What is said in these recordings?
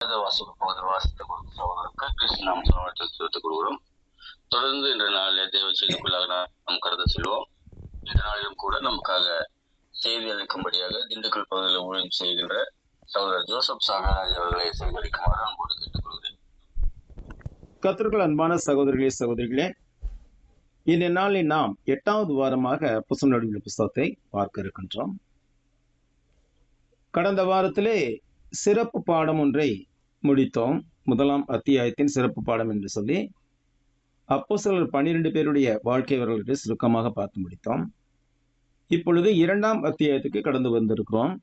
வாசித்த சகோதரருக்கு கிறிஸ்து நாம் தெரிவித்துக் கொள்கிறோம். தொடர்ந்து இன்ற நாளில் தேவ செய்திக்குள்ளாக நாம் கடந்து செல்வோம். இந்த நாளிலும் கூட நமக்காக செய்தி அளிக்கும்படியாக திண்டுக்கல் பகுதியில் ஊழியம் செய்கின்ற சகோதரர் ஜோசப் சாகராஜ் அவர்களை செய்தியளிக்குமாறு அன்போடு கேட்டுக்கொள்கிறேன். கர்த்தருக்குள் அன்பான சகோதரர்களே சகோதரிகளே, இந்த நாளில் நாம் 8வது வாரமாக அப்போஸ்தலர்களுடைய புத்தகத்தை பார்க்க இருக்கின்றோம். கடந்த வாரத்திலே சிறப்பு பாடம் ஒன்றை முடித்தோம். 1ஆம் அத்தியாயத்தின் சிறப்பு பாடம் என்று சொல்லி அப்போஸ்தலர் 12 பேருடைய வாழ்க்கை வரலாற்றை சுருக்கமாக பார்த்து முடித்தோம். இப்பொழுது 2ஆம் அத்தியாயத்துக்கு கடந்து வந்திருக்கிறோம்.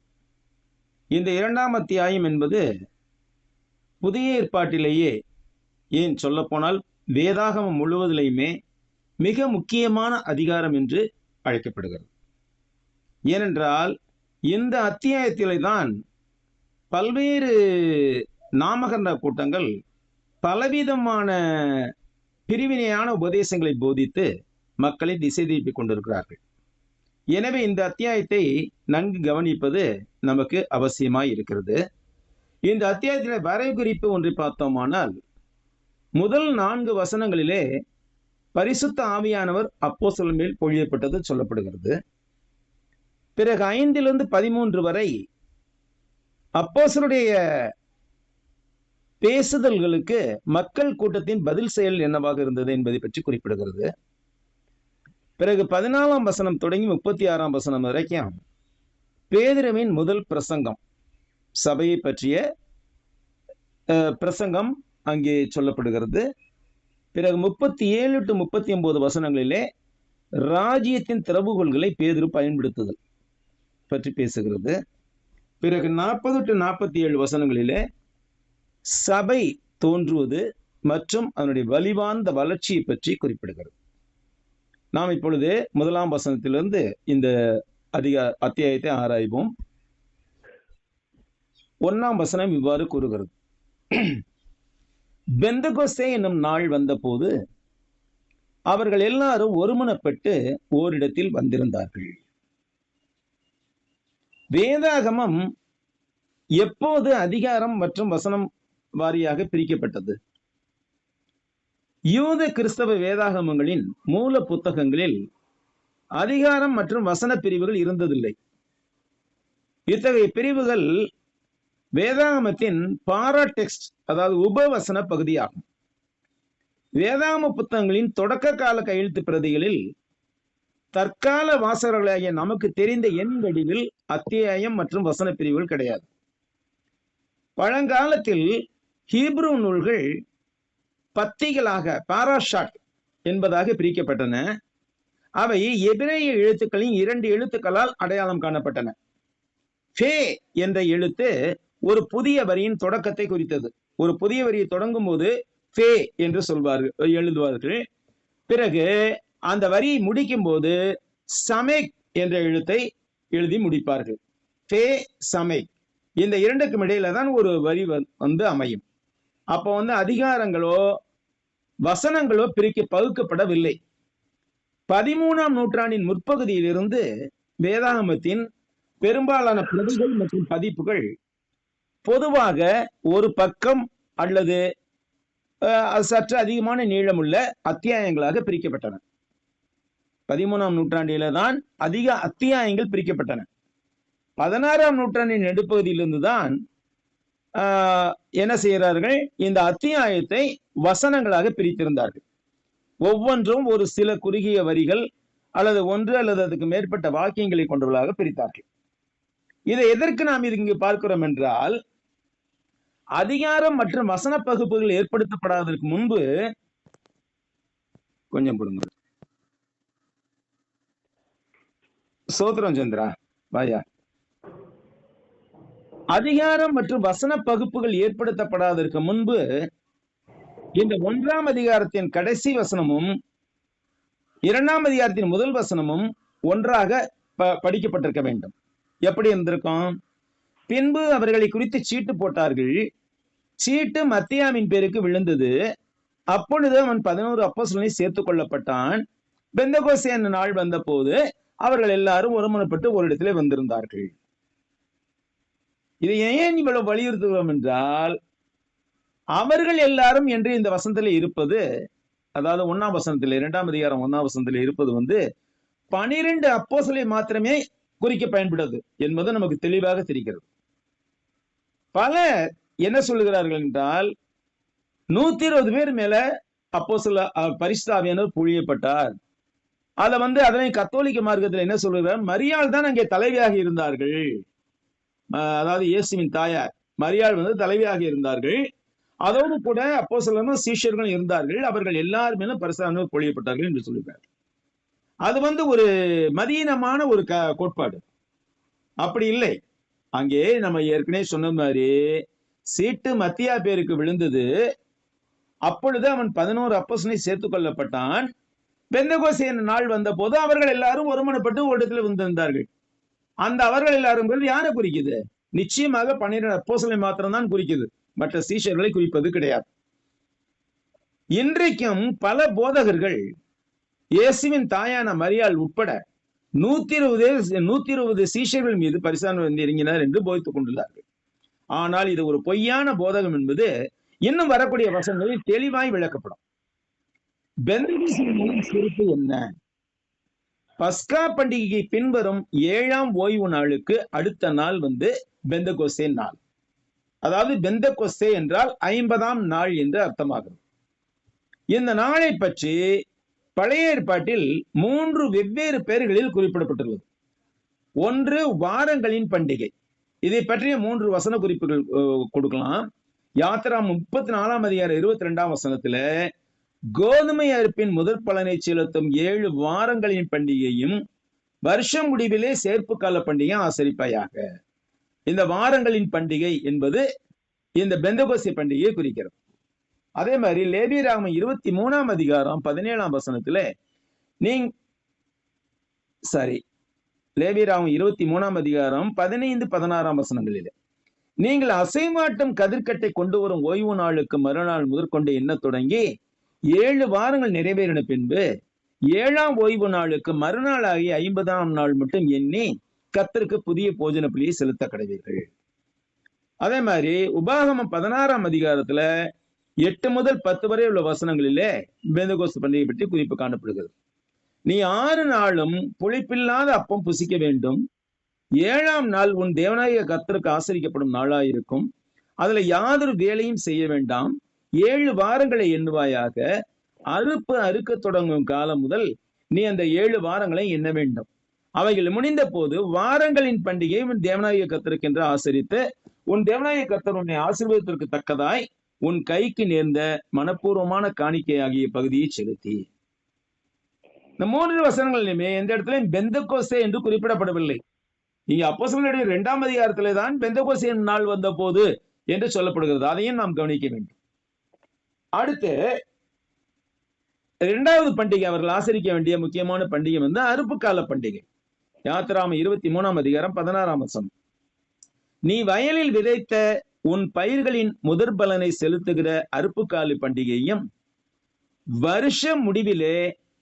இந்த 2ஆம் அத்தியாயம் என்பது புதிய ஏற்பாட்டிலேயே, ஏன் சொல்லப்போனால் வேதாகமம் முழுவதிலையுமே மிக முக்கியமான அதிகாரம் என்று அழைக்கப்படுகிறது. ஏனென்றால் இந்த அத்தியாயத்திலே தான் பல்வேறு நாமகண்ட கூட்டங்கள் பலவிதமான பிரிவினையான உபதேசங்களை போதித்து மக்களை திசை திருப்பிக் கொண்டிருக்கிறார்கள். எனவே இந்த அத்தியாயத்தை நன்கு கவனிப்பது நமக்கு அவசியமாய் இருக்கிறது. இந்த அத்தியாயத்திலே வரை குறிப்பு ஒன்றை பார்த்தோமானால், முதல் 4 வசனங்களிலே பரிசுத்த ஆவியானவர் அப்போஸ்தலர் மேல் பொழியப்பட்டது சொல்லப்படுகிறது. பிறகு 5 13 வரை அப்போஸ்தலருடைய பேசுதல்களுக்கு மக்கள் கூட்டத்தின் பதில் செயல் என்னவாக இருந்தது என்பதை பற்றி குறிப்பிடுகிறது. பிறகு 14ஆம் வசனம் தொடங்கி 36ஆம் வசனம் வரைக்கும் பேதுருவின் முதல் பிரசங்கம், சபையை பற்றிய பிரசங்கம் அங்கே சொல்லப்படுகிறது. பிறகு 37 to 39 வசனங்களிலே ராஜ்யத்தின் திறவுகோல்களை பேதுரு பயன்படுத்துதல் பற்றி பேசுகிறது. பிறகு 40 to 47 வசனங்களிலே சபை தோன்றுவது மற்றும் அதனுடைய வலிவார்ந்த வளர்ச்சியை பற்றி குறிப்பிடுகிறது. நாம் இப்பொழுது 1ஆம் வசனத்திலிருந்து இந்த அத்தியாயத்தை ஆராய்வோம். 1ஆம் வசனம் இவ்வாறு கூறுகிறது: பெந்தெகோஸ்தே என்னும் நாள் வந்தபோது அவர்கள் எல்லாரும் ஒருமனப்பட்டு ஓரிடத்தில் வந்திருந்தார்கள். வேதாகமம் எப்போது அதிகாரம் மற்றும் வசனம் வாரியாக பிரிக்கப்பட்டது? யூத கிறிஸ்தவ வேதாகமங்களின் மூல புத்தகங்களில் அதிகாரம் மற்றும் வசன பிரிவுகள் இருந்ததில்லை. இத்தகைய பிரிவுகள் வேதாகமத்தின் பாராடெக்ஸ்ட், அதாவது உபவசன பகுதியாகும். வேதாகம புத்தகங்களின் தொடக்க கால கையெழுத்து பிரதிகளில் தற்கால வாசகர்களாகிய நமக்கு தெரிந்த எண் வடிவில் அத்தியாயம் மற்றும் வசன பிரிவுகள் கிடையாது. பழங்காலத்தில் ஹீப்ரு நூல்கள் பத்திகளாக பாராஷாட் என்பதாக பிரிக்கப்பட்டன. அவை எபிரேய எழுத்துக்களின் 2 எழுத்துக்களால் அடையாளம் காணப்பட்டன. ஃபே என்ற எழுத்து ஒரு புதிய வரியின் தொடக்கத்தை குறித்தது. ஒரு புதிய வரியை தொடங்கும் போது ஃபே என்று எழுதுவார்கள். பிறகு அந்த வரியை முடிக்கும் போது சமேக் என்ற எழுத்தை எழுதி முடிப்பார்கள். ஃபே சமேக், இந்த 2க்கும் இடையில தான் ஒரு வரி அமையும். அப்போ அதிகாரங்களோ வசனங்களோ பகுக்கப்படவில்லை. 13ஆம் நூற்றாண்டின் முற்பகுதியிலிருந்து வேதாகமத்தின் பெரும்பாலான பிரதிகள் மற்றும் பதிப்புகள் பொதுவாக ஒரு பக்கம் அல்லது சற்று அதிகமான நீளமுள்ள அத்தியாயங்களாக பிரிக்கப்பட்டன. 13ஆம் நூற்றாண்டில தான் அதிக அத்தியாயங்கள் பிரிக்கப்பட்டன. 16ஆம் நூற்றாண்டின் நடுப்பகுதியிலிருந்து தான் என்ன செய்கிறார்கள்? இந்த அத்தியாயத்தை வசனங்களாக பிரித்திருந்தார்கள். ஒவ்வொன்றும் ஒரு சில குறுகிய வரிகள் அல்லது ஒன்று அல்லது அதுக்கு மேற்பட்ட வாக்கியங்களை கொண்டவர்களாக பிரித்தார்கள். இதை எதற்கு நாம் இங்கு பார்க்கிறோம் என்றால், அதிகாரம் மற்றும் வசன பகுப்புகள் ஏற்படுத்தப்படாததற்கு முன்பு, கொஞ்சம் கொடுங்க சோத்ரம் சந்திரா வாயா, அதிகாரம் மற்றும் வசன பகுப்புகள் ஏற்படுத்தப்படாததற்கு முன்பு இந்த 1ஆம் அதிகாரத்தின் கடைசி வசனமும் 2ஆம் அதிகாரத்தின் முதல் வசனமும் ஒன்றாக படிக்கப்பட்டிருக்க வேண்டும். எப்படி இருந்திருக்கும்? பின்பு அவர்களை குறித்து சீட்டு போட்டார்கள். சீட்டு மத்தியாவின் பேருக்கு விழுந்தது. அப்பொழுது அவன் 11 அப்போஸ்தலனை சேர்த்துக் கொள்ளப்பட்டான். பெந்தெகோஸ்தே என்ற நாள் வந்த போது அவர்கள் எல்லாரும் ஒருமனப்பட்டு ஒரு இடத்திலே வந்திருந்தார்கள். இதை ஏன் இவ்வளவு வலியுறுத்துகிறோம் என்றால், அவர்கள் எல்லாரும் என்று இந்த வசனத்துல இருப்பது, அதாவது 1ஆம் வசனத்துல 2ஆம் அதிகாரம் 1ஆம் வசனத்துல இருப்பது 12 அப்போஸ்தலரை மாத்திரமே குறிக்க பயன்படுது என்பது நமக்கு தெளிவாக தெரிகிறது. பலர் என்ன சொல்லுகிறார்கள் என்றால் 120 பேர் மேல அப்போஸ்தலர் பரிசுத்த ஆவியானவர் பொழியப்பட்டார். அத அதனை கத்தோலிக்க மார்க்கத்தில் என்ன சொல்லுகிறார், மரியாள் தான் அங்கே தலைவியாக இருந்தார்கள். அதாவது இயேசுவின் தாயார் மரியாள் தலைவியாக இருந்தார்கள். அதோடு கூட அப்போஸ்தலரும் சீஷர்களும் இருந்தார்கள். அவர்கள் எல்லாருமே பரிசுத்த ஆவியானவர் பொழியப்பட்டார்கள் என்று சொல்லுகிறார். அது ஒரு மதீனமான ஒரு கோட்பாடு. அப்படி இல்லை. அங்கே நம்ம ஏற்கனவே சொன்ன மாதிரி சீட்டு மத்தியா பேருக்கு விழுந்தது. அப்பொழுது அவன் 11 அப்போஸ்தலனை சேர்த்துக் கொள்ளப்பட்டான். பெந்தெகோஸ்தே நாள் வந்த போது அவர்கள் எல்லாரும் ஒருமனப்பட்டு ஒரு இடத்துல வந்திருந்தார்கள். அந்த அவர்கள் எல்லாரும் யாரை குறிக்குது? நிச்சயமாக 12 அப்போஸ்தலனை மாத்திரம்தான் குறிக்குது, மற்ற சீஷர்களை குறிப்பது கிடையாது. இன்றைக்கும் பல போதகர்கள் இயேசுவின் தாயான மரியாள் உட்பட 120 சீஷர்கள் மீது பரிசுத்த இறங்கினார் என்று போதித்துக் கொண்டுள்ளார்கள். ஆனால் இது ஒரு பொய்யான போதகம் என்பது இன்னும் வரக்கூடிய வசனங்களில் தெளிவாய் விளக்கப்படும். பெந்தெகோஸ்தே சிறப்பு என்ன? பஸ்கா பண்டிகைக்கு பின்வரும் 7ஆம் ஓய்வு நாளுக்கு அடுத்த நாள் பெந்தெகோஸ்தே நாள். அதாவது பெந்தெகோஸ்தே என்றால் 50ஆம் நாள் என்று அர்த்தமாகும். இந்த நாளை பற்றி பழைய ஏற்பாட்டில் 3 வெவ்வேறு பெயர்களில் குறிப்பிடப்பட்டுள்ளது. ஒன்று வாரங்களின் பண்டிகை. இதை பற்றிய 3 வசன குறிப்புகள் கொடுக்கலாம். யாத்திரா 34ஆம் அதிகாரம் 22ஆம் வசனத்துல கோதுமை அறுப்பின் முதற் பலனை செலுத்தும் 7 வாரங்களின் பண்டிகையும் வருஷம் முடிவிலே சேர்ப்பு கால பண்டிகை ஆசரிப்பாயாக. இந்த வாரங்களின் பண்டிகை என்பது இந்த பெந்தெகோஸ்தே பண்டிகையை குறிக்கிறது. அதே மாதிரி லேவியராகமம் 23ஆம் அதிகாரம் 17ஆம் வசனத்துல லேவியராகமம் 23ஆம் அதிகாரம் 15, 16ஆம் வசனங்களிலே நீங்கள் அசைமாட்டும் கதிர்கட்டை கொண்டு வரும் ஓய்வு நாளுக்கு மறுநாள் முதற்கொண்டு எண்ண தொடங்கி 7 வாரங்கள் நிறைவேறின பின்பு 7ஆம் ஓய்வு நாளுக்கு மறுநாள் ஆகிய 50ஆம் நாள் மட்டும் எண்ணி கர்த்தருக்கு புதிய போஜன பலியை செலுத்த கடவீர்கள். அதே மாதிரி உபாகமம் 16ஆம் அதிகாரத்துல 8 முதல் 10 வரை உள்ள வசனங்களிலே பெந்தெகோஸ்தே பண்டிகை பற்றி குறிப்பு காணப்படுகிறது. நீ 6 நாளும் புளிப்பில்லாத அப்பம் புசிக்க வேண்டும். 7ஆம் நாள் உன் தேவனாகிய கர்த்தருக்கு ஆசரிக்கப்படும் நாளாயிருக்கும். அதுல யாதொரு வேலையும் செய்ய வேண்டாம். 7 வாரங்களை எண்ணுவாயாக. அறுப்பு அறுக்க தொடங்கும் காலம் முதல் நீ அந்த 7 வாரங்களை எண்ண வேண்டும். அவைகள் முடிந்த போது வாரங்களின் பண்டிகை உன் தேவனாகிய கர்த்தருக்கு என்று ஆசரித்து உன் தேவனாகிய கர்த்தர் உன்னை ஆசீர்வாதத்திற்கு தக்கதாய் உன் கைக்கு நேர்ந்த மனப்பூர்வமான காணிக்கை ஆகிய பகுதியை செலுத்தி. இந்த 3 வசனங்களிலுமே எந்த இடத்துலையும் பெந்தெகோஸ்தே என்று குறிப்பிடப்படவில்லை. இங்க அப்போஸ்தலருடைய 2ஆம் அதிகாரத்திலே தான் பெந்தெகோஸ்தே நாள் வந்த போது என்று சொல்லப்படுகிறது. அதையும் நாம் கவனிக்க வேண்டும். அடுத்து 2வது பண்டிகை அவர்கள் ஆசரிக்க வேண்டிய முக்கியமான பண்டிகை அறுப்பு கால பண்டிகை. யாத்திராகமம் 23ஆம் அதிகாரம் 16ஆம் வசனம். நீ வயலில் விதைத்த உன் பயிர்களின் முதற் பலனை செலுத்துகிற அறுப்பு கால பண்டிகையும் வருஷ முடிவிலே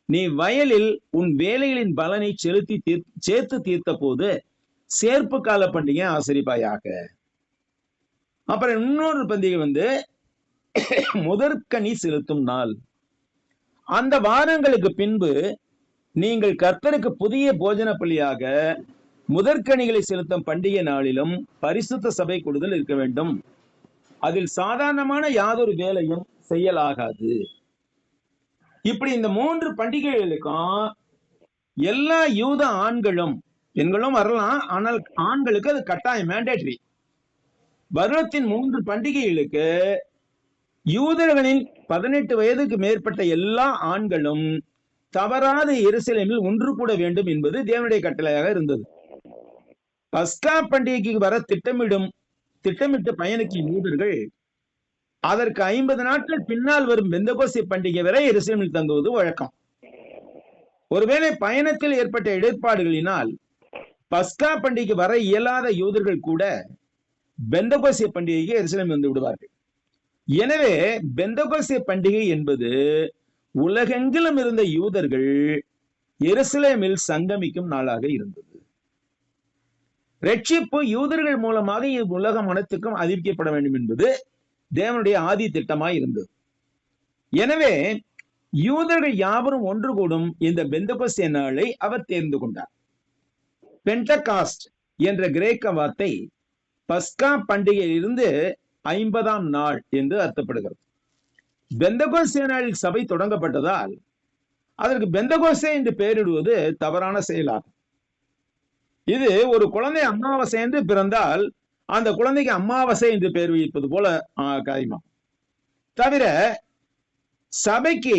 நீ வயலில் உன் வேலைகளின் பலனை சேர்த்து தீர்த்த போது சேர்ப்பு கால பண்டிகை ஆசரிப்பாயாக. அப்புறம் இன்னொரு பண்டிகை முதற்கனி செலுத்தும் நாள். அந்த வாரங்களுக்கு பின்பு நீங்கள் கர்த்தருக்கு புதிய போஜன பலியாக முதற்கனிகளை செலுத்தும் பண்டிகை நாளிலும் பரிசுத்த சபை கூடுதல் இருக்க வேண்டும். அதில் சாதாரணமான யாதொரு வேலையும் செய்யலாகாது. இப்படி இந்த 3 பண்டிகைகளுக்கும் எல்லா யூத ஆண்களும் பெண்களும் வரலாம். ஆனால் ஆண்களுக்கு அது கட்டாயம், மேண்டேட்டரி. வருடத்தின் 3 பண்டிகைகளுக்கு யூதர்களின் 18 வயதுக்கு மேற்பட்ட எல்லா ஆண்களும் தவறாத எருசலேமில் ஒன்று கூட வேண்டும் என்பது தேவனுடைய கட்டளையாக இருந்தது. பஸ்கா பண்டிகைக்கு வர திட்டமிட்டு பயணிக்கும் யூதர்கள் அதற்கு 50 நாட்கள் பின்னால் வரும் பெந்தெகோஸ்தே பண்டிகை வரை எருசலேமில் தங்குவது வழக்கம். ஒருவேளை பயணத்தில் ஏற்பட்ட இடர்பாடுகளினால் பஸ்கா பண்டிகை வர இயலாத யூதர்கள் கூட பெந்தெகோஸ்தே பண்டிகைக்கு எருசலேம் வந்து விடுவார்கள். எனவே பெந்தெகோஸ்தே பண்டிகை என்பது உலகெங்கிலும் இருந்த யூதர்கள் எருசலேமில் சங்கமிக்கும் நாளாக இருந்தது. ரட்சிப்பு யூதர்கள் மூலமாக உலகம் அனைத்துக்கும் அறிவிக்கப்பட வேண்டும் என்பது தேவனுடைய ஆதி திட்டமாய் இருந்தது. எனவே யூதர்கள் யாவரும் ஒன்று கூடும் இந்த பெந்தகோஸ்தே நாளை அவர் தேர்ந்து கொண்டார். பெண்டகாஸ்ட் என்ற கிரேக்க வார்த்தை பஸ்கா பண்டிகையிலிருந்து 50ஆம் நாள் என்று அர்த்தப்படுகிறது. பெந்தகோஸ்தே நாளில் சபை தொடங்கப்பட்டதால் அதற்கு பெந்தகோஸ்தே என்று பெயரிடுவது தவறான செயலாகும். இது ஒரு குழந்தை அமாவாசை என்று பிறந்தால் அந்த குழந்தைக்கு அமாவாசை என்று பெயர் வைப்பது போல காரியமாகும். தவிர சபைக்கு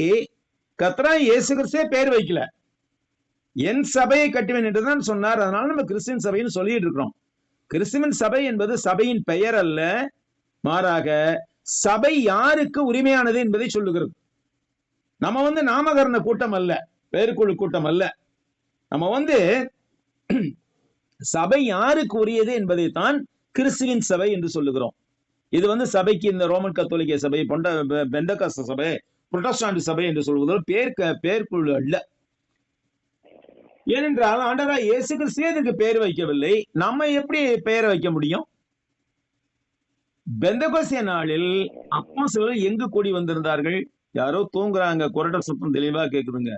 கர்த்தராகிய இயேசு கிறிஸ்துவே பெயர் வைக்கல. என் சபையை கட்டுவேன் என்றுதான் சொன்னார். அதனால நம்ம கிறிஸ்துவின் சபைன்னு சொல்லிட்டு இருக்கிறோம். கிறிஸ்துவின் சபை என்பது சபையின் பெயர் அல்ல, மாறாக சபை யாருக்கு உரிமையானது என்பதை சொல்லுகிறது. நம்ம நாமகரண கூட்டம் அல்ல, பெயர்க்குழு கூட்டம் அல்ல. நம்ம சபை யாருக்கு உரியது என்பதைத்தான் கிறிஸ்துவின் சபை என்று சொல்லுகிறோம். இது சபைக்கு இந்த ரோமன் கத்தோலிக்க சபை போன்ற பெந்தகாஸ்த சபை, புரொட்டஸ்டாண்ட் சபை என்று சொல்வதில் பெயர்க்குழு அல்ல. ஏனென்றால் ஆண்டவராகிய இயேசு கிறிஸ்துவே இதற்கு பெயர் வைக்கவில்லை. நம்ம எப்படி பெயர் வைக்க முடியும்? பெந்தகோஸ்தே நாளில் அப்போஸ்தலர்கள் எங்கு கூடி வந்திருந்தார்கள்? யாரோ தூங்குறாங்க, கொரட்ட சத்தம் தெளிவா கேக்குதுங்க.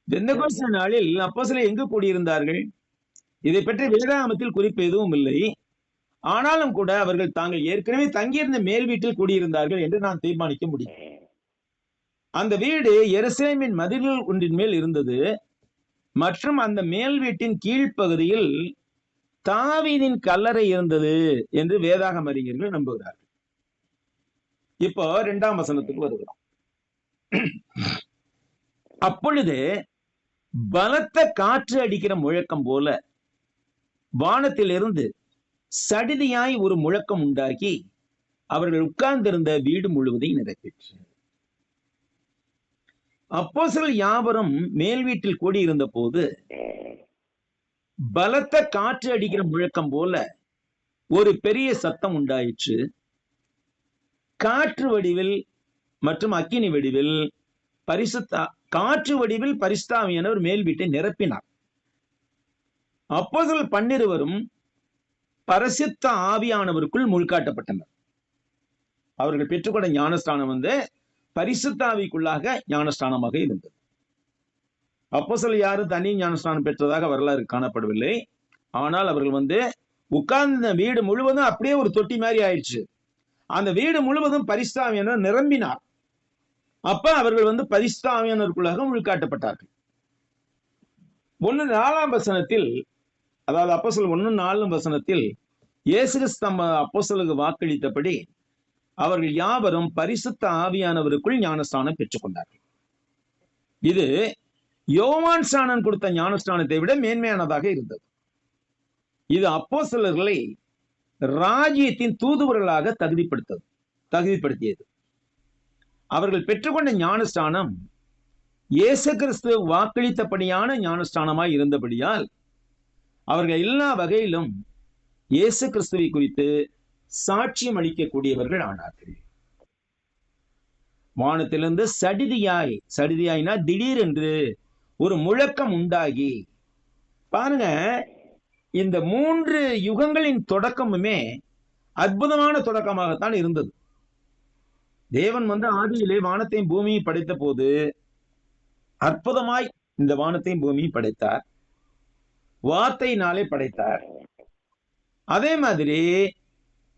பெந்தகோஸ்தே நாளில் அப்போஸ்தலர்கள் எங்கு கூடியிருந்தார்கள்? இதை பற்றி வேதாகமத்தில் குறிப்பு எதுவும் இல்லை. ஆனாலும் கூட அவர்கள் தாங்கள் ஏற்கனவே தங்கியிருந்த மேல் வீட்டில் கூடியிருந்தார்கள் என்று நான் தீர்மானிக்க முடியும். அந்த வீடு எருசலேமின் மதில்கள் ஒன்றின் மேல் இருந்தது மற்றும் அந்த மேல் வீட்டின் கீழ்ப்பகுதியில் தாவீதின் கல்லறை இருந்தது என்று வேதாகம அறிஞர்கள் நம்புகிறார்கள். இப்போ 2ஆம் வசனத்துக்கு வருகிறோம். அப்பொழுது பலத்த காற்று அடிக்கிற முழக்கம் போல வானத்திலிருந்து சடிதியாய் ஒரு முழக்கம் உண்டாகி அவர்கள் உட்கார்ந்திருந்த வீடு முழுவதையும் நிரப்பிற்று. அப்போஸ்தலர்கள் யாவரும் மேல் வீட்டில் கூடியிருந்த போது பலத்த காற்று அடிக்கிற முழக்கம் போல ஒரு பெரிய சத்தம் உண்டாயிற்று. காற்று வடிவில் மற்றும் அக்கினி வடிவில் காற்று வடிவில் பரிசுத்தாவியானவர் மேல் வீட்டை நிரப்பினார். அப்போஸ்தலர்கள் 12 பரிசுத்த ஆவியானவருக்குள் முழுக்காட்டப்பட்டனர். அவர்கள் பெற்றுக்கொண்ட ஞானஸ்தானம் பரிசுத்த ஆவிக்குள்ளாக ஞானஸ்தானமாக இருந்தது. அப்போஸ்தலர்கள் யாரும் தனி ஞானஸ்தானம் பெற்றதாக வரலாறு காணப்படவில்லை. ஆனால் அவர்கள் உட்கார்ந்த வீடு முழுவதும் அப்படியே ஒரு தொட்டி மாதிரி ஆயிடுச்சு. அந்த வீடு முழுவதும் பரிசுத்த ஆவியானவர் நிரம்பினார். அப்ப அவர்கள் பரிசுத்த ஆவியானவருக்குள்ளாக முழுக்காட்டப்பட்டார்கள். 1:4 வசனத்தில், அதாவது அப்போஸ்தலர் 1:4 வசனத்தில் இயேசு கிறிஸ்து தம் அப்போஸ்தலருக்கு வாக்களித்தபடி அவர்கள் யாவரும் பரிசுத்த ஆவியானவருக்குள் ஞானஸ்தானம் பெற்றுக்கொண்டார்கள். இது யோவான் ஸ்நானன் கொடுத்த ஞானஸ்தானத்தை விட மேன்மையானதாக இருந்தது. இது அப்போஸ்தலர்களை ராஜ்யத்தின் தூதுவர்களாக தகுதிப்படுத்தியது. அவர்கள் பெற்றுக்கொண்ட ஞானஸ்தானம் இயேசு கிறிஸ்து வாக்களித்தபடியான ஞானஸ்தானமாய் இருந்தபடியால் அவர்கள் எல்லா வகையிலும் இயேசு கிறிஸ்துவை குறித்து சாட்சியம் அளிக்கக்கூடியவர்கள் ஆனார்கள். வானத்திலிருந்து சடிதியாய்னா திடீரென்று ஒரு முழக்கம் உண்டாகி, பாருங்க, இந்த 3 யுகங்களின் தொடக்கமுமே அற்புதமான தொடக்கமாகத்தான் இருந்தது. தேவன் ஆதியிலே வானத்தையும் பூமியை படைத்த போது அற்புதமாய் இந்த வானத்தையும் பூமியை படைத்தார். வார்த்தையினாலே படைத்தார். அதே மாதிரி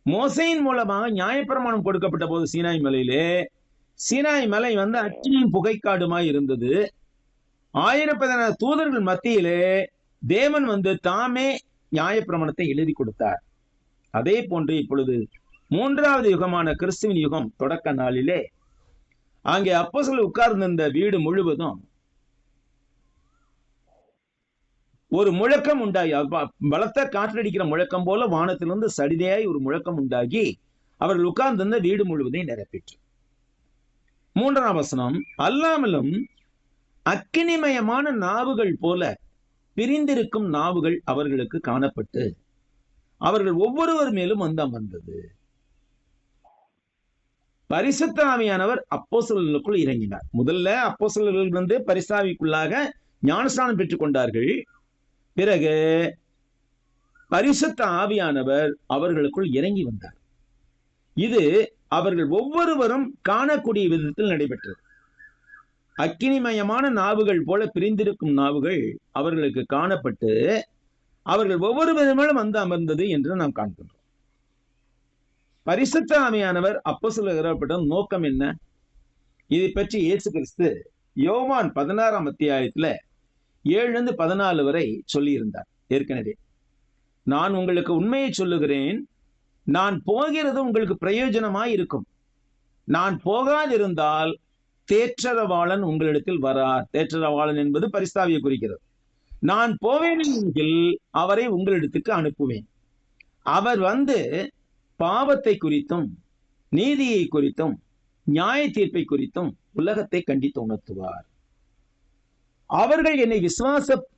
மோசையின் மூலமாக நியாயப்பிரமாணம் கொடுக்கப்பட்ட போது சீனாய் மலை அக்கினியும் புகைக்காடுமாய் இருந்தது. 1014 தூதர்கள் மத்தியிலே தேவன் தாமே நியாயப்பிரமாணத்தை எழுதி கொடுத்தார். அதே போன்று இப்பொழுது 3வது யுகமான கிறிஸ்துவின் யுகம் தொடக்க நாளிலே அங்கே அப்போஸ்தலர்கள் உட்கார்ந்திருந்த வீடு முழுவதும் ஒரு முழக்கம் உண்டாகி, பலத்த காற்றடிக்கிற முழக்கம் போல வானத்திலிருந்து சடிதையாய் ஒரு முழக்கம் உண்டாகி அவர்கள் உட்கார்ந்திருந்த வீடு முழுவதையும் நிரப்பிற்று. 3ஆம் வசனம், அல்லாமலும் அக்கினிமயமான நாவுகள் போல பிரிந்திருக்கும் நாவுகள் அவர்களுக்கு காணப்பட்டு அவர்கள் ஒவ்வொருவர் மேலும் அமர்ந்தது. பரிசுத்த ஆவியானவர் அப்போஸ்தலர்களுக்குள் இறங்கினார். முதல்ல அப்போஸ்தலர்கள் பரிசுத்த ஆவிக்குள்ளாக ஞானஸ்நானம் பெற்றுக் கொண்டார்கள். பிறகு பரிசுத்த ஆவியானவர் அவர்களுக்குள் இறங்கி வந்தார். இது அவர்கள் ஒவ்வொருவரும் காணக்கூடிய விதத்தில் நடைபெற்றது. அக்கினிமயமான நாவுகள் போல பிரிந்திருக்கும் நாவுகள் அவர்களுக்கு காணப்பட்டு அவர்கள் ஒவ்வொரு விதமாலும் வந்து அமர்ந்தது என்று நாம் காண்கின்றோம். பரிசுத்த ஆவியானவர் அப்போஸ்தலர்களுக்கு நோக்கம் என்ன? இதை பற்றி இயேசு கிறிஸ்து யோவான் 16ஆம் அத்தியாயத்துல 7-14 வரை சொல்லியிருந்தார். ஏற்கனவே நான் உங்களுக்கு உண்மையை சொல்லுகிறேன், நான் போகிறது உங்களுக்கு பிரயோஜனமாய் இருக்கும். நான் போகாதிருந்தால் தேற்றரவாளன் உங்களிடத்தில் வரார். தேற்றரவாளன் என்பது பரிசுத்தாவியை குறிக்கிறது. நான் போவேன் என்கில் அவரை உங்களிடத்துக்கு அனுப்புவேன். அவர் வந்து பாவத்தை குறித்தும் நீதியை குறித்தும் நியாய தீர்ப்பை குறித்தும் உலகத்தை கண்டித்து உணர்த்துவார். அவர்கள் என்னை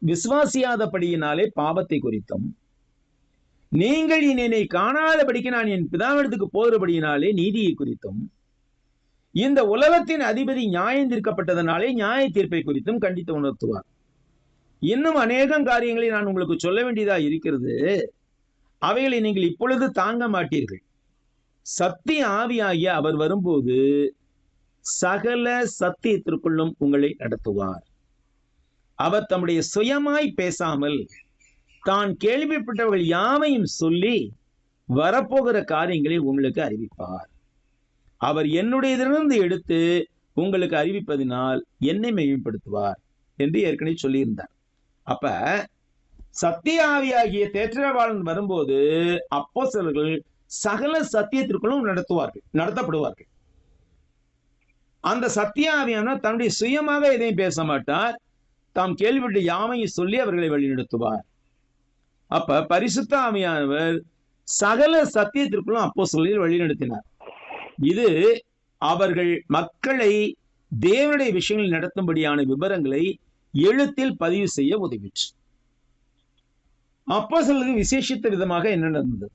விசுவாசியாதபடியினாலே பாவத்தை குறித்தும், நீங்கள் என்னை காணாதபடிக்கு நான் என் பிதாவிடத்துக்கு போகிறபடியினாலே நீதியை குறித்தும், இந்த உலகத்தின் அதிபதி நியாயம் தீர்க்கப்பட்டதனாலே நியாய தீர்ப்பை குறித்தும் கண்டித்து உணர்த்துவார். இன்னும் அநேகம் காரியங்களை நான் உங்களுக்கு சொல்ல வேண்டியதா இருக்கிறது. அவைகளை நீங்கள் இப்பொழுது தாங்க மாட்டீர்கள். சத்திய ஆவியாகிய அவர் வரும்போது சகல சத்தியத்திற்குள்ளும் உங்களை நடத்துவார். அவர் தம்முடைய சுயமாய் பேசாமல் தான் கேள்விப்பட்டவர்கள் யாவையும் சொல்லி வரப்போகிற காரியங்களை உங்களுக்கு அறிவிப்பார். அவர் என்னுடையதிலிருந்து எடுத்து உங்களுக்கு அறிவிப்பதினால் என்னை மையப்படுத்துவார் என்று ஏற்கனவே சொல்லியிருந்தார். அப்ப சத்திய ஆவியாகிய தேற்றரவாளன் வரும்போது அப்போஸ்தலர்கள் சகல சத்தியத்திற்குள்ளும் நடத்தப்படுவார்கள். அந்த சத்திய ஆவியானவர் தன்னுடைய சுயமாக எதையும் பேச மாட்டார். தாம் கேள்விப்பட்ட யாவையும் சொல்லி அவர்களை வழிநடத்துவார். அப்ப பரிசுத்த ஆவியானவர் சகல சத்தியத்திற்குள்ளும் அப்போஸ்தலர்களை வழிநடத்தினார். இது அவர்கள் மக்களை தேவனுடைய விஷயங்களில் நடத்தும்படியான விவரங்களை எழுத்தில் பதிவு செய்ய உதவிற்று. அப்போஸ்தலர்களுக்கு விசேஷித்த விதமாக என்ன நடந்தது?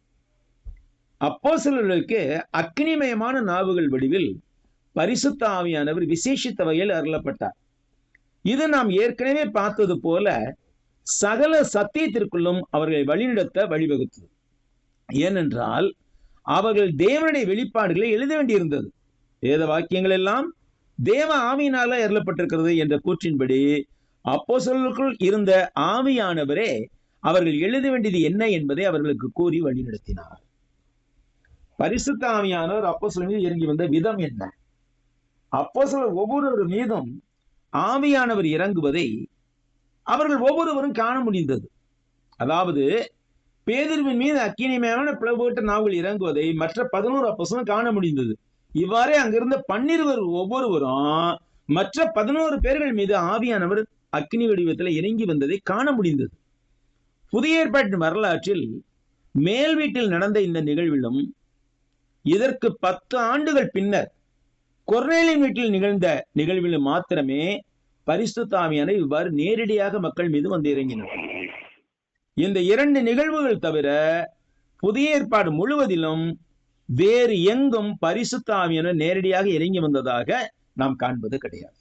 அப்போஸ்தலர்களுக்கு அக்கினிமயமான நாவுகள் வடிவில் பரிசுத்த ஆவியானவர் விசேஷித்த வகையில் அருளப்பட்டார். இது நாம் ஏற்கனவே பார்த்தது போல சகல சத்தியத்திற்குள்ளும் அவர்களை வழிநடத்த வழிவகுத்தது. ஏனென்றால் அவர்கள் தேவனுடைய வெளிப்பாடுகளை எழுத வேண்டியிருந்தது. வேத வாக்கியங்கள் எல்லாம் தேவ ஆவியினால அருளப்பட்டிருக்கிறது என்ற கூற்றின்படி அப்போஸ்தலர்களுக்குள் இருந்த ஆவியானவரே அவர்கள் எழுத வேண்டியது என்ன என்பதை அவர்களுக்கு கூறி வழிநடத்தினார். பரிசுத்த ஆவியானவர் அப்போஸ்தலர்கள் மீது இறங்கி வந்த விதம் என்ன? அப்போஸ்தலர் ஒவ்வொருவர் மீதும் ஆவியானவர் இறங்குவதை அவர்கள் ஒவ்வொருவரும் காண முடிந்தது. அதாவது பேதுருவின் மீது அக்கினிமயமான பிளவுபட்ட நாவுகள் இறங்குவதை மற்ற 11 அப்போஸ்தலரும் காண முடிந்தது. இவ்வாறே அங்கிருந்த 12 ஒவ்வொருவரும் மற்ற 11 பேர்கள் மீது ஆவியானவர் அக்கினி வடிவத்தில் இறங்கி வந்ததை காண முடிந்தது. புதிய ஏற்பாட்டின் வரலாற்றில் மேல் வீட்டில் நடந்த இந்த நிகழ்விலும் இதற்கு 10 ஆண்டுகள் பின்னர் கொர்நேலியின் வீட்டில் நிகழ்ந்த நிகழ்விலும் மாத்திரமே பரிசுத்த ஆவியானவர் இவ்வாறு நேரடியாக மக்கள் மீது வந்து இறங்கினார். இந்த 2 நிகழ்வுகள் தவிர புதிய ஏற்பாடு முழுவதிலும் வேறு எங்கும் பரிசுத்த ஆவியானவர் நேரடியாக இறங்கி வந்ததாக நாம் காண்பது கிடையாது.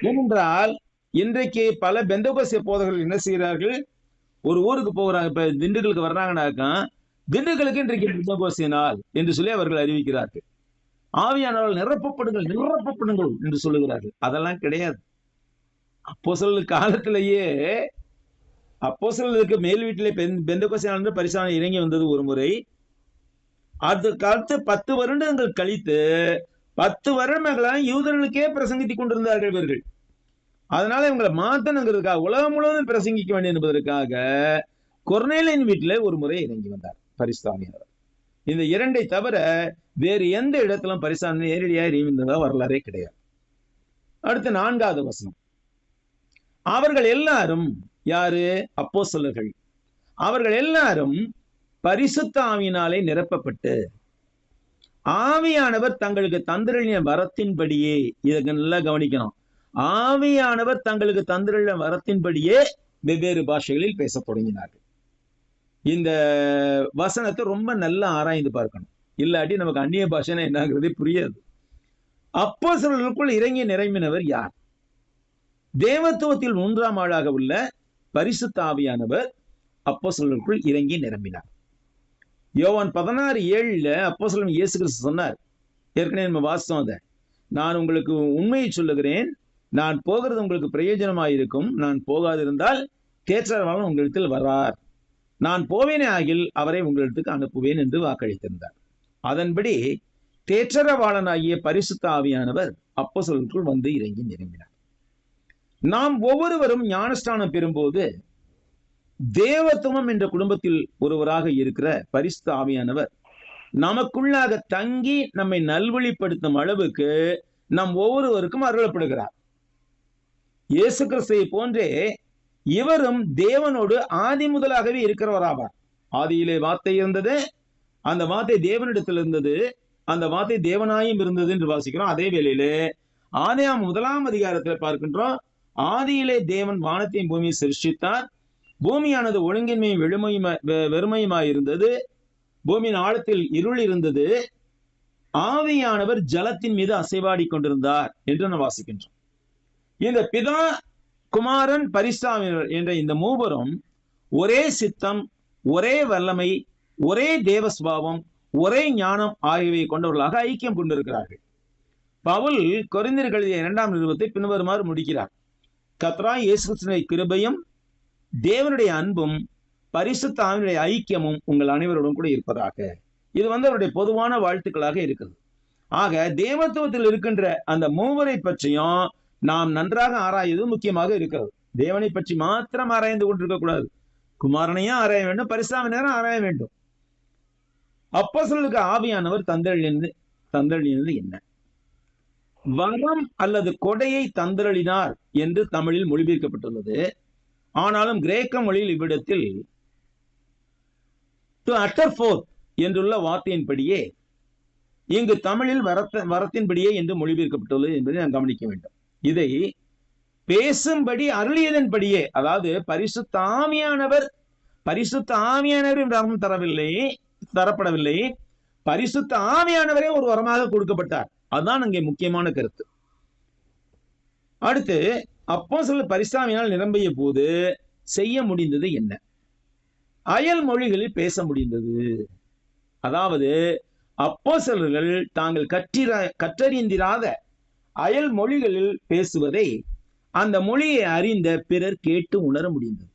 ஏனென்றால் இன்றைக்கு பல பெந்தகோஸ்தே போதகர்கள் என்ன செய்கிறார்கள்? ஒரு ஊருக்கு போகிறாங்க. இப்ப திண்டுக்கலுக்கு வர்றாங்கன்னாக்கா திண்டுக்கலுக்கு இன்றைக்கு பெந்தகோஸ்தே நாள் என்று சொல்லி அவர்கள் அறிவிக்கிறார்கள். ஆவியானவர்கள் நிரப்பப்படுங்கள் என்று சொல்லுகிறார்கள். அதெல்லாம் கிடையாது. அப்போஸ்தலர் காலத்திலேயே அப்போஸ்தலருக்கு மேல் வீட்டிலே பெந்தகோஸ்தே நாள் பரிசான இறங்கி வந்தது ஒரு முறை. அதுக்கு 10 வருடங்கள் கழித்து 10 வருடங்களாக யூதர்களுக்கே பிரசங்கித்துக் கொண்டிருந்தார்கள் இவர்கள். அதனால இவங்களை மாத்தணுங்கிறதுக்காக உலகம் முழுவதும் பிரசங்கிக்க வேண்டும் என்பதற்காக கொர்நேலியின் வீட்டிலே ஒரு முறை இறங்கி வந்தார் பரிசுத்த ஆவியானவர். இந்த 2ஐ தவிர வேறு எந்த இடத்திலும் பரிசுத்த நேரடியாக இறங்கி வந்ததா வரலாறே கிடையாது. அடுத்து 4வது வசனம். அவர்கள் எல்லாரும் யாரு? அப்போஸ்தலர்கள். அவர்கள் எல்லாரும் பரிசுத்த ஆவியினாலே நிரப்பப்பட்டு ஆவியானவர் தங்களுக்கு தந்திரளிய வரத்தின்படியே, இதை நல்லா கவனிக்கணும், ஆவியானவர் தங்களுக்கு தந்திரளிய வரத்தின்படியே வெவ்வேறு பாஷைகளில் பேச தொடங்கினார்கள். இந்த வசனத்தை ரொம்ப நல்லா ஆராய்ந்து பார்க்கணும். இல்லாட்டி நமக்கு அந்நிய பாஷைனா என்னங்கிறதே புரியாது. அப்போஸ்தலர்களுக்குள் இறங்கி நிரம்பினவர் யார்? தேவத்துவத்தில் 3ஆம் ஆளாக உள்ள பரிசுத்த ஆவியானவர் அப்போஸ்தலர்களுக்குள் இறங்கி நிரம்பினார். யோவான் 16:7 அப்போஸ்தலன் இயேசு கிறிஸ்து சொன்னார், ஏற்கனவே நம்ம வாசித்தோம் அதை, நான் உங்களுக்கு உண்மையை சொல்லுகிறேன், நான் போகிறது உங்களுக்கு பிரயோஜனமாயிருக்கும், நான் போகாதிருந்தால் தேற்றரவாளன் உங்களிடத்தில் வரார், நான் போவேனே ஆகில் அவரை உங்களிடத்துக்கு அனுப்புவேன் என்று வாக்களித்திருந்தார். அதன்படி தேற்றரவாளனாகிய பரிசுத்த ஆவியானவர் அப்போஸ்தலர்களுக்குள் வந்து இறங்கி நிரம்பினார். நாம் ஒவ்வொருவரும் ஞானஸ்நானம் பெறும்போது தேவத்துவம் என்ற குடும்பத்தில் ஒருவராக இருக்கிற பரிசுத்த ஆவியானவர் நமக்குள்ளாக தங்கி நம்மை நல்வழிப்படுத்தும் அளவுக்கு நம் ஒவ்வொருவருக்கும் அருளப்படுகிறார். இயேசு கிறிஸ்துவை போன்றே இவரும் தேவனோடு ஆதி முதலாகவே இருக்கிறவராவார். ஆதியிலே வார்த்தை இருந்தது, அந்த வார்த்தை தேவனிடத்தில் இருந்தது, அந்த வார்த்தை தேவனாயும் இருந்தது என்று வாசிக்கிறோம். அதே வேளையிலே ஆதியாகமம் 1ஆம் அதிகாரத்தில் பார்க்கின்றோம், ஆதியிலே தேவன் வானத்தையும் பூமியை சிருஷ்டித்தார், பூமியானது ஒழுங்கின்மையும் வெறுமையுமாய் இருந்தது, பூமியின் ஆழத்தில் இருள் இருந்தது, ஆவியானவர் ஜலத்தின் மீது அசைவாடி கொண்டிருந்தார் என்று நாம் வாசிக்கின்றோம். இந்த பிதா, குமாரன், பரிசுத்தாவியானவர் என்ற இந்த மூவரும் ஒரே சித்தம், ஒரே வல்லமை, ஒரே தேவஸ்பாவம், ஒரே ஞானம் ஆகியவை கொண்டவர்களாக ஐக்கியம் கொண்டிருக்கிறார்கள். பவுல் கொரிந்தியருக்கு எழுதிய 2ஆம் நிருபத்தை பின்வருமாறு முடிக்கிறார். கர்த்தராகிய இயேசு கிறிஸ்துவின் கிருபையும் தேவனுடைய அன்பும் பரிசுத்த ஆவியினுடைய ஐக்கியமும் உங்கள் அனைவரோடும் கூட இருப்பதாக. இது அவருடைய பொதுவான வாழ்த்துக்களாக இருக்குது. ஆக தேவத்துவத்தில் இருக்கின்ற அந்த மூவரை பற்றியும் நாம் நன்றாக ஆராய்வது முக்கியமாக இருக்கிறது. தேவனை பற்றி மாத்திரம் ஆராய்ந்து கொண்டிருக்க கூடாது, குமாரனையும் ஆராய வேண்டும், பரிசுத்தாவினரையும் ஆராய வேண்டும். அப்போஸ்தலர்களுக்கு ஆவியானவர் தந்தருளினது என்ன? வரம் அல்லது கொடையை தந்தருளினார் என்று தமிழில் மொழிபெயர்க்கப்பட்டுள்ளது. ஆனாலும் கிரேக்க மொழியில் இவ்விடத்தில் டு அட்டர் ஃபோர்த் என்றுள்ள வார்த்தையின்படியே இங்கு தமிழில் வரத்தின்படியே என்று மொழிபெயர்க்கப்பட்டுள்ளது என்பதை நாம் கவனிக்க வேண்டும். இதை பேசும்படி அருளியதன்படியே, அதாவது பரிசுத்த ஆவியானவர் என்ற அர்த்தம் தரப்படவில்லை, பரிசுத்த ஆவியானவரே ஒரு வரமாக கொடுக்கப்பட்டார். அதுதான் அங்கே முக்கியமான கருத்து. அடுத்து அப்போஸ்தலர் பரிசுத்தாவியினால் நிரம்பிய போது செய்ய முடிந்தது என்ன? அயல் மொழிகளில் பேச முடிந்தது. அதாவது அப்போஸ்தலர்கள் தாங்கள் கற்றறிந்திராத அயல் மொழிகளில் பேசுவதை அந்த மொழியை அறிந்த பிறர் கேட்டு உணர முடிந்தது.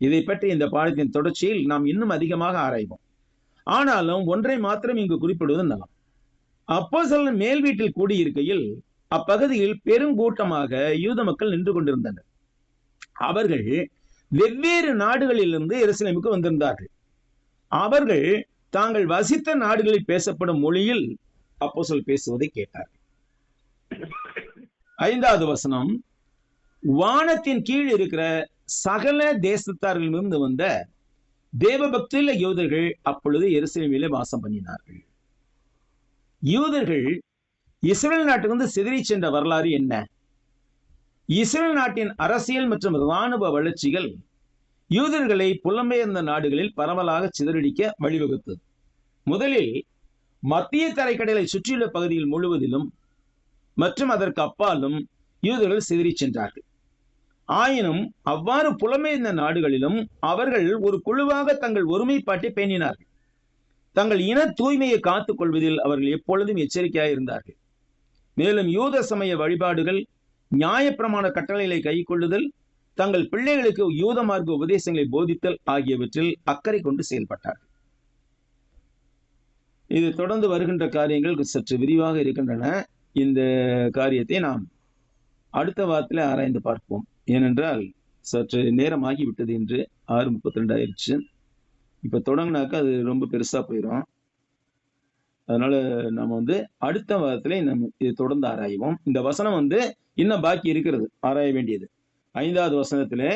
இதை பற்றி இந்த பாடத்தின் தொடர்ச்சியில் நாம் இன்னும் அதிகமாக ஆராய்வோம். ஆனாலும் ஒன்றை மாத்திரம் இங்கு குறிப்பிடுவது நலம். அப்போஸ்தலர் மேல் வீட்டில் கூடியிருக்கையில் அப்பகுதியில் பெருங்கூட்டமாக யூத மக்கள் நின்று கொண்டிருந்தனர். அவர்கள் வெவ்வேறு நாடுகளிலிருந்து எருசலேமுக்கு வந்திருந்தார்கள். அவர்கள் தாங்கள் வசித்த நாடுகளில் பேசப்படும் மொழியில் அப்போஸ்தலர் பேசுவதை கேட்டார்கள். 5வது வசனம், வானத்தின் கீழ் இருக்கிற சகல தேசத்தாரிலிருந்து வந்த தேவபக்தியுள்ள யூதர்கள் அப்பொழுது எருசலேமிலே வாசம் பண்ணினார்கள். யூதர்கள் இஸ்ரேல் நாட்டுக்கு சிதறி சென்ற வரலாறு என்ன? இஸ்ரேல் நாட்டின் அரசியல் மற்றும் இராணுவ வளர்ச்சிகள் யூதர்களை புலம்பெயர்ந்த நாடுகளில் பரவலாக சிதறடிக்க வழிவகுத்தது. முதலில் மத்திய தரைக்கடலை சுற்றியுள்ள பகுதியில் முழுவதிலும் மற்றும் அதற்கு அப்பாலும் யூதர்கள் சிதறி சென்றார்கள். ஆயினும் அவ்வாறு புலம்பெயர்ந்த நாடுகளிலும் அவர்கள் ஒரு குழுவாக தங்கள் ஒருமைப்பாட்டை பேணினார்கள். தங்கள் இன தூய்மையை காத்துக் கொள்வதில் அவர்கள் எப்பொழுதும் எச்சரிக்கையாக இருந்தார்கள். மேலும் யூத சமய வழிபாடுகள், நியாயப்பிரமாண கட்டளைகளை கைக்கொள்ளுதல், தங்கள் பிள்ளைகளுக்கு யூத மார்க்க உபதேசங்களை போதித்தல் ஆகியவற்றில் அக்கறை கொண்டு செயல்பட்டார்கள். இது தொடர்ந்து வருகின்ற காரியங்கள் சற்று விரிவாக இருக்கின்றன. இந்த காரியத்தை நாம் அடுத்த வாரத்தில் ஆராய்ந்து பார்ப்போம். ஏனென்றால் சற்று நேரமாகி விட்டது. இன்று 6:32 ஆயிடுச்சு. இப்ப தொடங்கினாக்கா அது ரொம்ப பெருசா போயிடும். அதனால நம்ம அடுத்த வாரத்திலே நம்ம இது தொடர்ந்து ஆராய்வோம். இந்த வசனம் இன்னும் பாக்கி இருக்கிறது ஆராய வேண்டியது. 5வது வசனத்திலே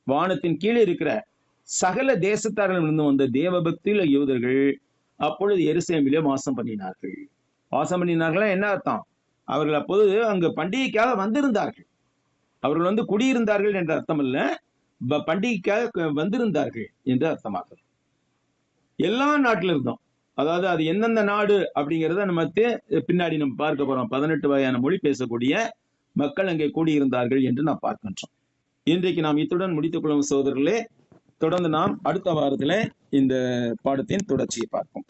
வானத்தின் கீழே இருக்கிற சகல தேசத்தாரிலிருந்து வந்த தேவபக்தியுள்ள யூதர்கள் அப்பொழுது எருசலேமிலே வாசம் பண்ணினார்கள். வாசம் பண்ணினார்களா என்ன அர்த்தம்? அவர்கள் அப்போது அங்கு பண்டிகைக்காக வந்திருந்தார்கள். அவர்கள் குடியிருந்தார்கள் என்ற அர்த்தம் அல்ல, பண்டிகைக்காக வந்திருந்தார்கள் என்று அர்த்தமாகும். எல்லா நாட்டில இருந்தோம், அதாவது அது எந்தெந்த நாடு அப்படிங்கிறத நம்ம பின்னாடி நம்ம பார்க்க போறோம். 18 வகையான மொழி பேசக்கூடிய மக்கள் அங்கே கூடியிருந்தார்கள் என்று நாம் பார்க்கின்றோம். இன்றைக்கு நாம் இத்துடன் முடித்துக் கொள்ளும் சகோதரர்களே. தொடர்ந்து நாம் அடுத்த வாரத்துல இந்த பாடத்தின் தொடர்ச்சியை பார்ப்போம்.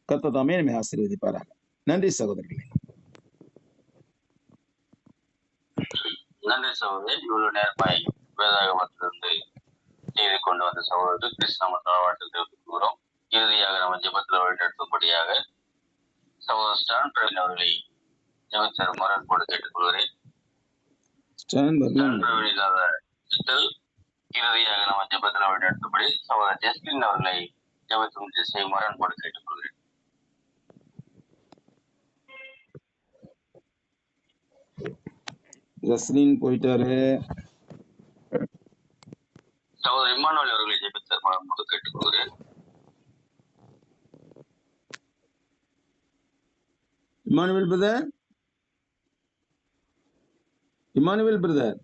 கர்த்தர் தாமே நம்மை ஆசீர்வதிப்பாராக. நன்றி சகோதரர்களே. நன்றி சகோதரி. இவ்வளவு நேரமாய் வேதாகமத்திலிருந்து செய்து கொண்டு வந்த சகோதரர்கள் கிறிஸ்தவ தளவாட்டத்தில் தெரிவித்துக்கிறோம். இறுதியாக நம்ம ஜெபத்தில் வழிநடத்தும்படியாக சகோதரர் ஸ்டான் பிரவீன் அவர்களை ஜெபத்தில் மரணப்போடு கேட்டுக்கொள்கிறேன். ஸ்டான் பிரவீன் இல்லாத இறுதியாக நம்ம ஜெபத்தில் வழிநடத்தும்படி சகோதரர் ஜஸ்டின் அவர்களை ஜெபத்தில் செய்யும் மரணப்போடு கேட்டுக்கொள்கிறேன். ஜஸ்லின் போயிட்டாரு. சகோதரர் இம்மானுவேல் அவர்களை ஜெபித்தார் மரணப்போடு கேட்டுக்கொள்கிறேன். Immanuel brother, Immanuel brother.